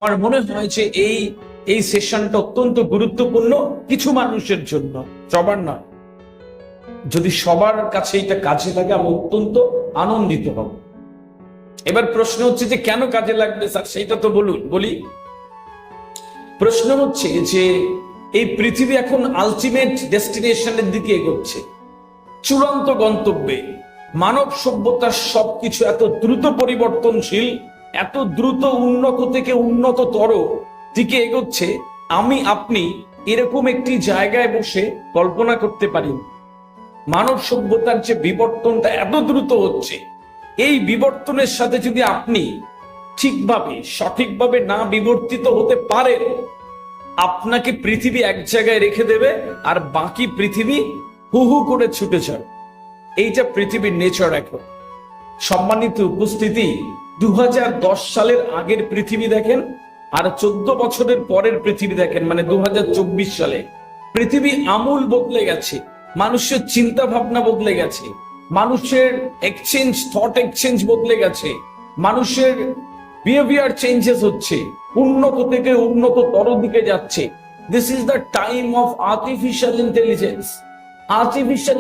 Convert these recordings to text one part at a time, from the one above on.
আমার মনে হয় যে এই এই সেশনটা অত্যন্ত গুরুত্বপূর্ণ কিছু মানুষের জন্য, সবার না। যদি সবার কাছে এটা কাজে লাগে আমি অত্যন্ত আনন্দিত হব। এবার প্রশ্ন হচ্ছে যে কেন কাজে লাগবে স্যার, সেটা তো বলি। প্রশ্ন হচ্ছে যে এই পৃথিবী এখন আলটিমেট ডেস্টিনেশনের দিকে এগোচ্ছে, চূড়ান্ত গন্তব্যে। মানব সভ্যতার সবকিছু এত দ্রুত পরিবর্তনশীল, এত দ্রুত উন্নত থেকে উন্নততর দিকে এগোচ্ছে, আমি আপনি এরকম একটি জায়গায় বসে কল্পনা করতে পারি। মানব সভ্যতার যে বিবর্তনটা এত দ্রুত হচ্ছে, এই বিবর্তনের সাথে যদি আপনি ঠিকভাবে সঠিকভাবে না বিবর্তিত হতে পারেন, আপনাকে পৃথিবী এক জায়গায় রেখে দেবে আর বাকি পৃথিবী হু হু করে ছুটে যাবে। এইটা পৃথিবীর নেচার। এখন সম্মানিত উপস্থিতি, 2010 সালের আগের পৃথিবী দেখেন আর 14 বছরের পরের পৃথিবী দেখেন, মানে 2024 সালে পৃথিবী আমূল বদলে গেছে। মানুষের চিন্তা ভাবনা বদলে গেছে, মানুষের থট এক্সচেঞ্জ বদলে গেছে, মানুষের বিহেভিয়ার চেঞ্জেস হচ্ছে, উন্নত থেকে উন্নততর দিকে যাচ্ছে। This is the time of artificial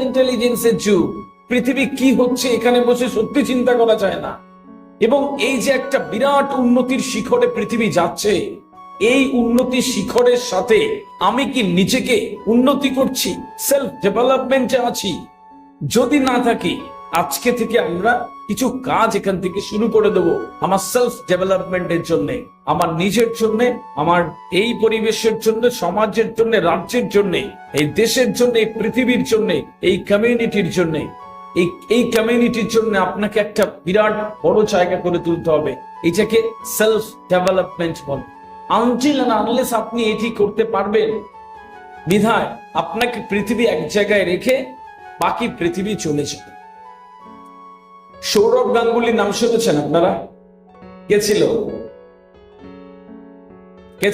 ইন্টেলিজেন্সের যুগ। পৃথিবী কি হচ্ছে এখানে বসে সত্যি চিন্তা করা যায় না। এবং এই যে একটা বিরাট উন্নতির শিখরে পৃথিবী যাচ্ছে, এই উন্নতির শিখরের সাথে আমি কি নিজেকে উন্নতি করছি, সেলফ ডেভেলপমেন্টে আছি? যদি না থাকি, আজকে থেকে আমরা কিছু কাজ এখান থেকে শুরু করে দেব আমার সেলফ ডেভেলপমেন্টের জন্য, আমার নিজের জন্য, আমার এই পরিবেশের জন্য, সমাজের জন্য, রাজ্যের জন্য, এই দেশের জন্য, এই পৃথিবীর জন্য, এই কমিউনিটির জন্য। এই কমিউনিটির জন্য আপনাকে একটা বিরাট বড় জায়গা করে তুলতে হবে। এটাকে সেলফ ডেভেলপমেন্ট বল। আনটিল এন্ড আনলেস আপনি এটি করতে পারবেন, বিধায় আপনাকে পৃথিবী এক জায়গায় রেখে বাকি পৃথিবী চলে যাবে। সৌরভ গাঙ্গুলির নাম শুনেছেন আপনারা? কে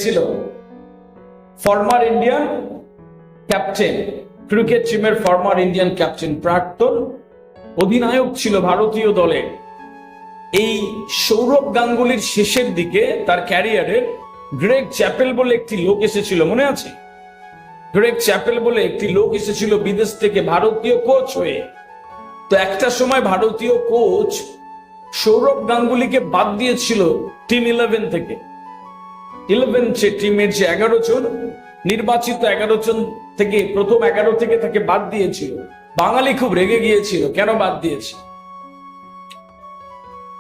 ছিল? ফর্মার ইন্ডিয়ান ক্যাপ্টেন, ক্রিকেট টিমের ফর্মার ইন্ডিয়ান ক্যাপ্টেন, প্রাক্তন অধিনায়ক ছিল ভারতীয় দলের। এই সৌরভ গাঙ্গুলির শেষের দিকে তার ক্যারিয়ারের গ্রেগ চ্যাপেল বলে একটি লোক এসেছিল, মনে আছে? গ্রেগ চ্যাপেল বলে একটি লোক এসেছিল বিদেশ থেকে ভারতীয় কোচ হয়ে। তো একটা সময় ভারতীয় কোচ সৌরভ গাঙ্গুলিকে বাদ দিয়েছিল টিম 11 থেকে। 11 টিমের যে 11 জন নির্বাচিত 11 জন থেকে, প্রথম 11 থেকে তাকে বাদ দিয়েছিল। বাঙালি খুব রেগে গিয়েছিল, কেন বাদ দিয়েছে?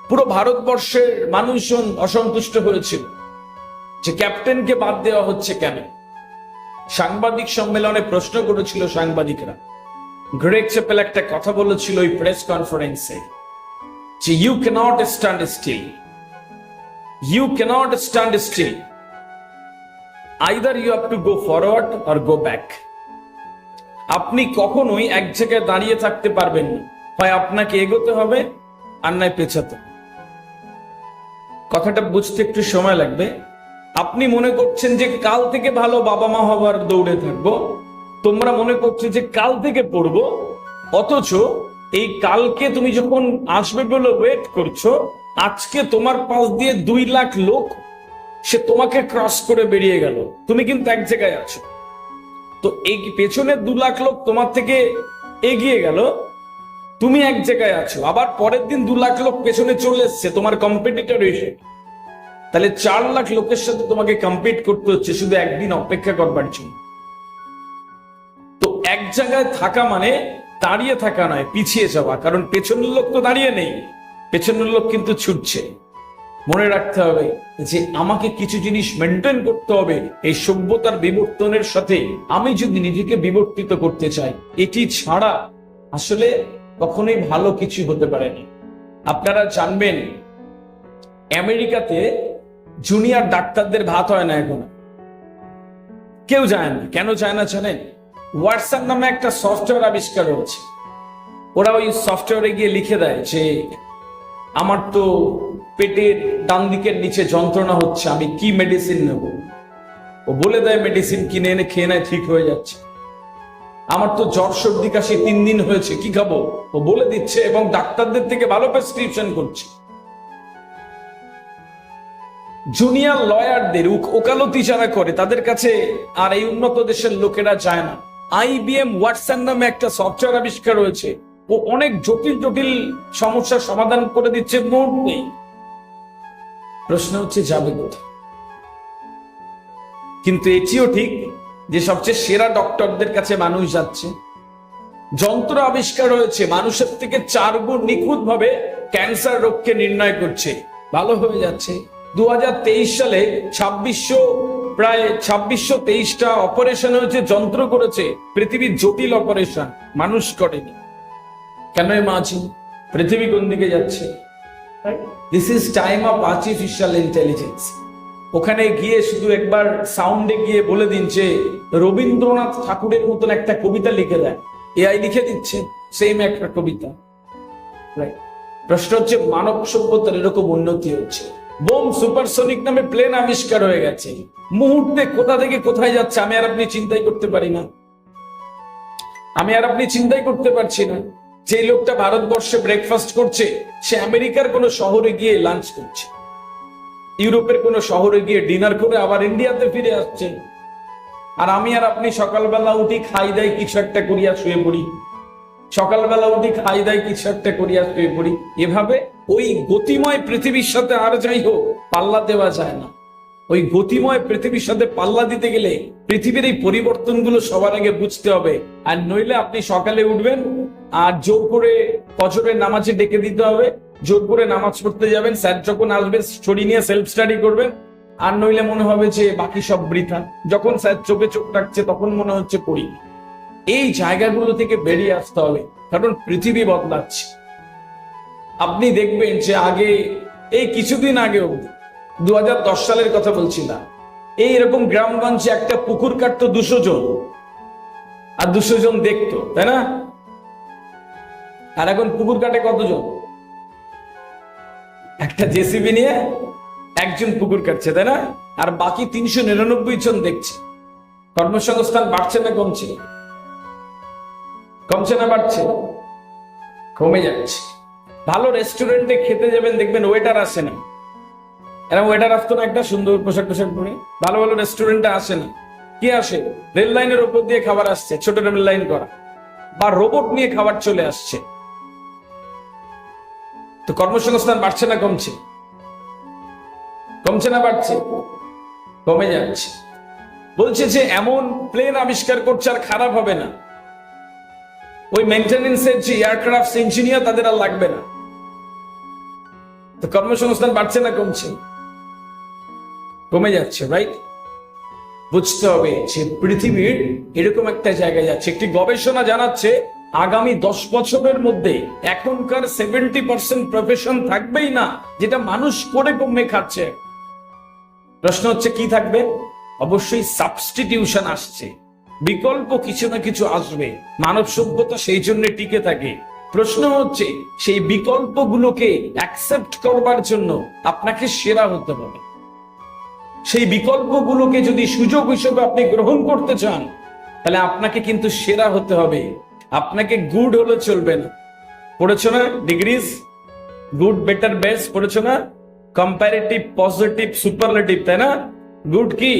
পুরো ভারতবর্ষের মানুষজন অসন্তুষ্ট হয়েছিল যে ক্যাপ্টেনকে বাদ দেওয়া হচ্ছে কেন। সাংবাদিক সম্মেলনে প্রশ্ন করেছিল সাংবাদিকরা। গ্রেগ চ্যাপেল একটা কথা বলেছিল ওই প্রেস কনফারেন্সে যে you can't stand still, either you have to go forward or go back. আপনি কখনোই এক জায়গায় দাঁড়িয়ে থাকতে পারবেন না, হয় আপনাকে এগোতে হবে আর নয় পেছাতে। কথাটা বুঝতে একটু সময় লাগবে। আপনি মনে করছেন যে কাল থেকে ভালো বাবা মা হবার দৌড়ে থাকবো, তোমরা মনে করছো যে কাল থেকে পড়বো, অথচ এই কালকে তুমি যখন আসবে বলে ওয়েট করছো, আজকে তোমার পাশ দিয়ে 2 লাখ লোক সে তোমাকে ক্রস করে বেরিয়ে গেল, তুমি কিন্তু এক জায়গায় আছো। তো এই পেছনের 2 লাখ লোক তোমার থেকে এগিয়ে গেল, তুমি এক জায়গায় আছো, আবার পরের দিন 2 লাখ লোক পেছনে চলে এসছে তোমার কম্পিটিটর এসে। তাহলে 4 লাখ লোকের সাথে তোমাকে কম্পিট করতে হচ্ছে শুধু একদিন অপেক্ষা করবার জন্য। তো এক জায়গায় থাকা মানে দাঁড়িয়ে থাকা নয়, পিছিয়ে যাওয়া। কারণ পেছনের লোক তো দাঁড়িয়ে নেই, পেছনের লোক কিন্তু ছুটছে। মনে রাখতে হবে যে আমাকে কিছু জিনিস মেনটেন করতে হবে এই সভ্যতার বিবর্তনের সাথে। আমি যদি নিজেকে বিবর্তিত করতে চাই, এটি ছাড়া আসলে কখনোই ভালো কিছু হতে পারেনি। আপনারা জানবেন আমেরিকাতে জুনিয়র ডাক্তারদের ভাত হয় না এখন, কেউ যায় না। কেন যায় না জানেন? হোয়াটসঅ্যাপ নামে একটা সফটওয়্যার আবিষ্কার হয়েছে। ওরা ওই সফটওয়্যারে গিয়ে লিখে দেয় যে আমার তো পেটের ডান দিকের নিচে যন্ত্রণা হচ্ছে, আমি কি মেডিসিন নেব? ও বলে দেয় মেডিসিন কিনে এনে খেয়ে নেয়, ঠিক হয়ে যাচ্ছে। আমার তো জ্বর সর্দি কাশি 3 দিন হয়েছে, কি খাবো? ও বলে দিচ্ছে এবং ডাক্তারদের থেকে ভালো প্রেসক্রিপশন করছে। জুনিয়র লয়ারদের ওকালতি যারা করে তাদের কাছে আর এই উন্নত দেশের লোকেরা যায় না। IBM ওয়াটসন নামে একটা সফটওয়্যার আবিষ্কার হয়েছে, ও অনেক জটিল জটিল সমস্যার সমাধান করে দিচ্ছে মুহূর্তে। প্রশ্ন হচ্ছে যাবে কোথায়? কিন্তু এটিও ঠিক যে সবচেয়ে সেরা ডক্টরদের কাছে মানুষ যাচ্ছে। যন্ত্র আবিষ্কার হয়েছে মানুষের থেকে 4 গুণ নিখুঁত ভাবে ক্যান্সার রোগকে নির্ণয় করছে, ভালো হয়ে যাচ্ছে। 2023 সালে প্রায় 2623টা অপারেশন হয়েছে, যন্ত্র করেছে। পৃথিবীর জটিল অপারেশন মানুষ করেনি। কেন মাঝি? পৃথিবী কোন দিকে যাচ্ছে? This is time of artificial intelligence. ওখানে গিয়ে শুধু একবার সাউন্ডে গিয়ে বলে দিন যে রবীন্দ্রনাথ ঠাকুরের মতন একটা কবিতা লিখে দেয়, AI লিখে দিচ্ছে সেম একটা কবিতা। প্রশ্ন হচ্ছে মানব সভ্যতার এরকম উন্নতি হচ্ছে। বোম সুপারসনিক নামে প্লেন আবিষ্কার হয়ে গেছে, মুহূর্তে কোথা থেকে কোথায় যাচ্ছে আমি আর আপনি চিন্তাই করতে পারি না। আমি আর আপনি চিন্তাই করতে পারছি না। যে লোকটা ভারতবর্ষে ব্রেকফাস্ট করছে সে আমেরিকার কোন শহরে গিয়ে লাঞ্চ করছে, ইউরোপের কোন শহরে গিয়ে ডিনার করে আবার ইন্ডিয়াতে ফিরে আসছে। আর আমি আর আপনি সকালবেলা উঠি, খাই দাই কিছু একটা করিয়া শুয়ে পড়ি, সকালবেলা উঠি খাই দাই কিছু একটা করিয়া শুয়ে পড়ি। এভাবে ওই গতিময় পৃথিবীর সাথে আর যাই হোক পাল্লা দেওয়া যায় না। ওই গতিময় পৃথিবীর সাথে পাল্লা দিতে গেলে পৃথিবীর এই পরিবর্তনগুলো সবার আগে বুঝতে হবে। আর নইলে আপনি সকালে উঠবেন আর জোর করে ফজরের নামাজে ডেকে দিতে হবে, জোর করে নামাজ পড়তে যাবেন, স্যার যখন আসবে ছড়ি নিয়ে সেলফ স্টাডি করবেন। আর নইলে মনে হবে যে বাকি সব বৃথা, যখন স্যার চোখে চোখ রাখছে তখন মনে হচ্ছে পড়ি। এই জায়গাগুলো থেকে বেরিয়ে আসতে হবে, কারণ পৃথিবী বদলাচ্ছে। আপনি দেখবেন যে আগে, এই কিছুদিন আগেও 2010 সালের কথা বলছি না, এইরকম গ্রামগঞ্জে একটা পুকুর কাটতো 200 জন, আর 200 জন দেখতো, তাই না? আর এখন পুকুর কাটে কতজন? একটা জেসিবি নিয়ে একজন পুকুর কাটছে, তাই না? আর বাকি 399 জন দেখছে। কর্মসংস্থান বাড়ছে না কমছে? কমছে না বাড়ছে? কমে যাচ্ছে। ভালো রেস্টুরেন্টে খেতে যাবেন, দেখবেন ওয়েটার আসে না। এরকম ওয়েটার আসতো না একটা সুন্দর পোশাক পরে? ভালো ভালো রেস্টুরেন্টে আসে না। কি আসে? রেল লাইনের উপর দিয়ে খাবার আসছে, ছোট রেল লাইন করা, বা রোবট নিয়ে খাবার চলে আসছে। তো কর্মসংস্থান বাড়ছে না কমছে? কমছে না বাড়ছে? কমে যাচ্ছে। বলছে যে এমন প্লেন আবিষ্কার করছে আর খারাপ হবে না, ওই মেইনটেনেন্সের যে এয়ারক্রাফট ইঞ্জিনিয়ার তাদের আর লাগবে না। তো কর্মসংস্থান বাড়ছে না কমছে? কমে যাচ্ছে, রাইট? বুঝতে হবে যে পৃথিবীর এরকম একটা জায়গায় যাচ্ছে। একটি গবেষণা জানাচ্ছে আগামী 10 বছরের মধ্যে এখনকার 70% প্রফেশন থাকবেই না, যেটা মানুষ করে কমে খাচ্ছে। প্রশ্ন হচ্ছে কি থাকবে? অবশ্যই সাবস্টিটিউশন আসছে, বিকল্প কিছু না কিছু আসবে। মানব সভ্যতা সেই জন্য টিকে থাকে। প্রশ্ন হচ্ছে সেই বিকল্পগুলোকে অ্যাকসেপ্ট করবার জন্য আপনাকে সেরা হতে হবে। সেই বিকল্পগুলোকে যদি সুযোগ হিসেবে আপনি গ্রহণ করতে চান, তাহলে আপনাকে কিন্তু সেরা হতে হবে। আপনাকে গুড হলে চলবে না। পড়েছো না ডিগ্রিজ? গুড, বেটার, বেস্ট পড়েছো না? কম্পারেটিভ, পজিটিভ, সুপারলেটিভ, তাই না? গুড কি?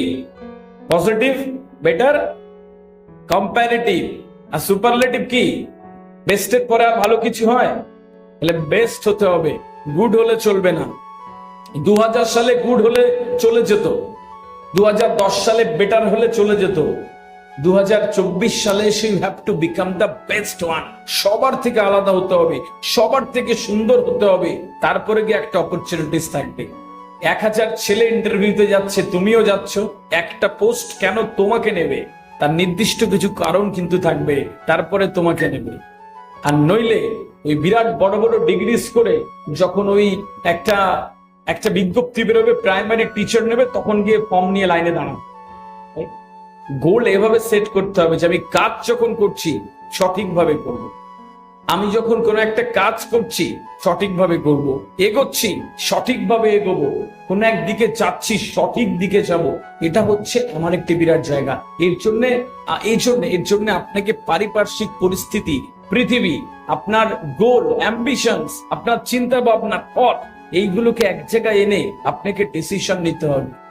Positive, better, comparative. আর সুপারলেটিভ কি? বেস্টের পরে আর ভালো কিছু হয়? তাহলে বেস্ট হতে হবে, গুড হলে চলবে না। 2000 সালে গুড হলে চলে যেত, 2010 সালে বেটার হলে চলে যেত, 2024 সালে you have to become the best one. সবার থেকে আলাদা হতে হবে, সবার থেকে সুন্দর হতে হবে, তারপরে গিয়ে একটা অপরচুনিটিস থাকবে। 1000 ছেলে ইন্টারভিউতে যাচ্ছে, তুমিও যাচ্ছ, একটা পোস্ট কেন তোমাকে নেবে? তার নির্দিষ্ট কিছু কারণ কিন্তু থাকবে, তারপরে তোমাকে নেবে। আর নইলে ওই বিরাট বড় বড় ডিগ্রিজ করে যখন ওই একটা বিজ্ঞপ্তি বেরোবে প্রাইমারি টিচার নেবে, তখন গিয়ে ফর্ম নিয়ে লাইনে দাঁড়ানো। গোল এভাবে সেট করতে হবে যে আমি কাজ যখন করছি সঠিকভাবে করব, আমি যখন কোনো একটা কাজ করছি সঠিকভাবে করব, এগোচ্ছি সঠিকভাবে এগোবো, কোন একদিকে যাচ্ছি সঠিক দিকে যাব। এটা হচ্ছে আমার একটি বিরাট জায়গা। এর জন্য আপনাকে পারিপার্শ্বিক পরিস্থিতি, পৃথিবী, আপনার গোল, অ্যাম্বিশনস, আপনার চিন্তা ভাবনা, পথ, এইগুলোকে এক জায়গায় এনে আপনাকে ডিসিশন নিতে হবে।